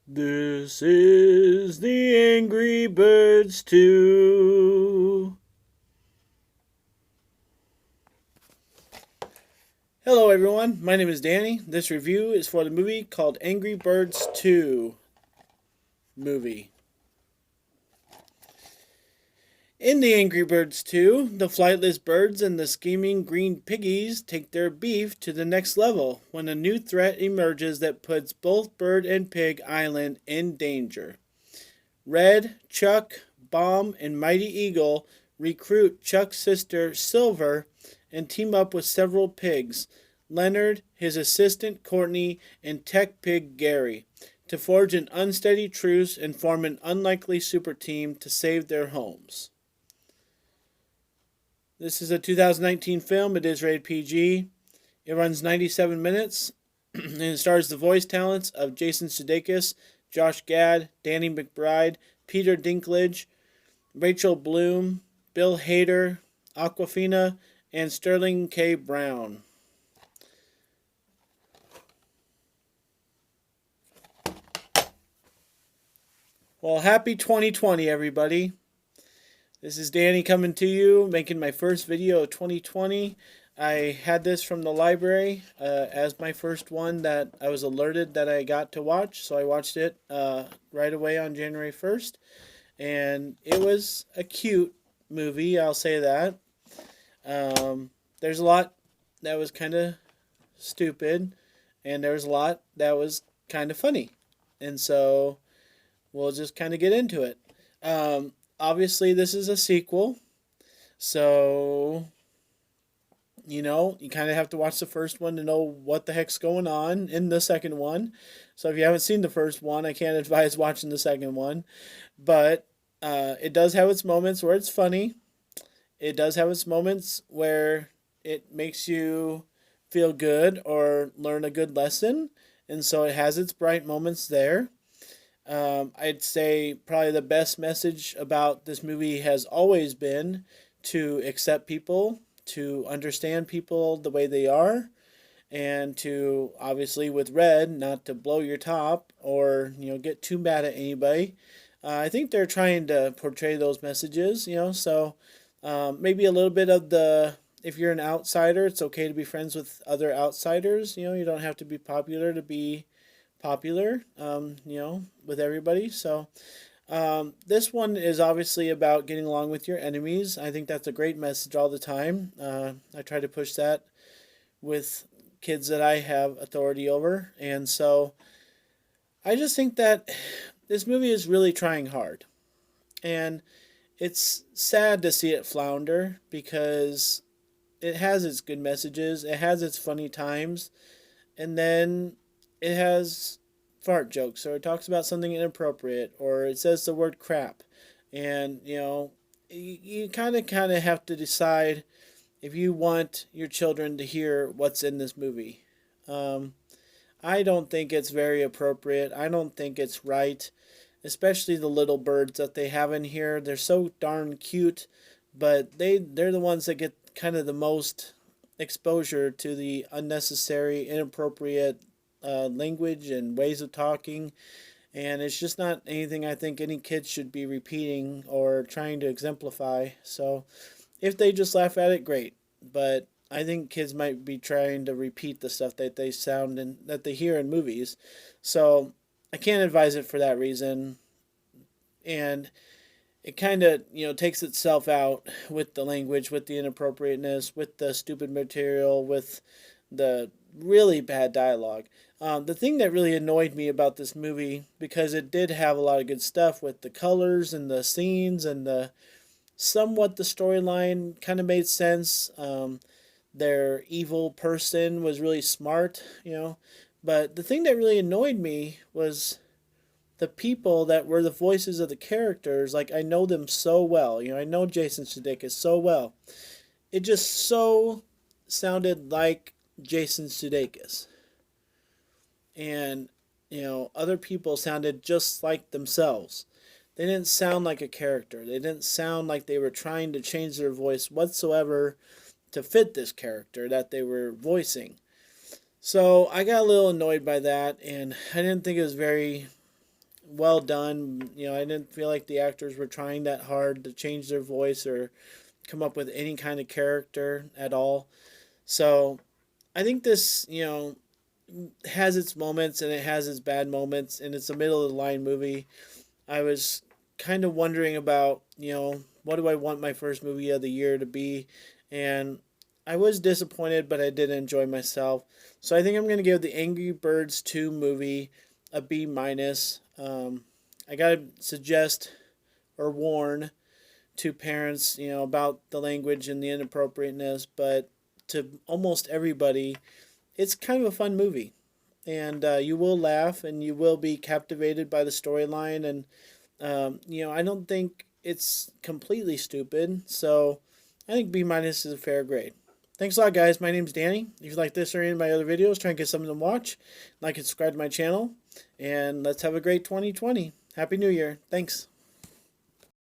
This is the Angry Birds 2. Hello, everyone. My name is Danny. This review is for the movie called Angry Birds 2 movie. In the Angry Birds 2, the flightless birds and the scheming green piggies take their beef to the next level when a new threat emerges that puts both Bird and Pig Island in danger. Red, Chuck, Bomb, and Mighty Eagle recruit Chuck's sister Silver and team up with several pigs, Leonard, his assistant Courtney, and tech pig Gary, to forge an unsteady truce and form an unlikely super team to save their homes. This is a 2019 film. It is rated PG. It runs 97 minutes and it stars the voice talents of Jason Sudeikis, Josh Gad, Danny McBride, Peter Dinklage, Rachel Bloom, Bill Hader, Aquafina, and Sterling K. Brown. Well, happy 2020, everybody. This is Danny coming to you, making my first video of 2020. I had this from the library as my first one that I was alerted that I got to watch, so I watched it right away on January 1st. And it was a cute movie, I'll say that. There's a lot that was kind of stupid, and there was a lot that was kind of funny. And so we'll just kind of get into it. Obviously, this is a sequel, so you kind of have to watch the first one to know what the heck's going on in the second one. So if you haven't seen the first one, I can't advise watching the second one. But it does have its moments where it's funny. It does have its moments where it makes you feel good or learn a good lesson. And so it has its bright moments there. I'd say probably the best message about this movie has always been to accept people, to understand people the way they are, and to obviously with Red not to blow your top or get too mad at anybody. I think they're trying to portray those messages, so maybe a little bit of the if you're an outsider, it's okay to be friends with other outsiders. You don't have to be popular to be popular, with everybody. So this one is obviously about getting along with your enemies. I think that's a great message all the time. I try to push that with kids that I have authority over. And so I just think that this movie is really trying hard. And it's sad to see it flounder because it has its good messages, it has its funny times, and then it has fart jokes, or it talks about something inappropriate, or it says the word crap. And you kind of have to decide if you want your children to hear what's in this movie. um, I don't think it's very appropriate. I don't think it's right, especially the little birds that they have in here. They're so darn cute, but they're the ones that get kind of the most exposure to the unnecessary, inappropriate language and ways of talking. And it's just not anything I think any kid should be repeating or trying to exemplify. So if they just laugh at it, great. But I think kids might be trying to repeat the stuff that they sound and that they hear in movies. So I can't advise it for that reason. And it kind of takes itself out with the language, with the inappropriateness, with the stupid material, with the really bad dialogue. The thing that really annoyed me about this movie, because it did have a lot of good stuff with the colors and the scenes and the somewhat the storyline kind of made sense. Their evil person was really smart, But the thing that really annoyed me was the people that were the voices of the characters. Like, I know them so well. I know Jason Sudeikis so well. It just so sounded like Jason Sudeikis. And, other people sounded just like themselves. They didn't sound like a character. They didn't sound like they were trying to change their voice whatsoever to fit this character that they were voicing. So I got a little annoyed by that, and I didn't think it was very well done. You know, I didn't feel like the actors were trying that hard to change their voice or come up with any kind of character at all. So I think this, has its moments and it has its bad moments, and it's a middle of the line movie. I was kind of wondering about, what do I want my first movie of the year to be? And I was disappointed, but I did enjoy myself. So I think I'm going to give the Angry Birds 2 movie a B minus. I got to suggest or warn to parents, about the language and the inappropriateness, but to almost everybody, it's kind of a fun movie. And you will laugh and you will be captivated by the storyline. And, I don't think it's completely stupid. So I think B minus is a fair grade. Thanks a lot, guys. My name's Danny. If you like this or any of my other videos, try and get something to watch. Like and subscribe to my channel. And let's have a great 2020. Happy New Year. Thanks.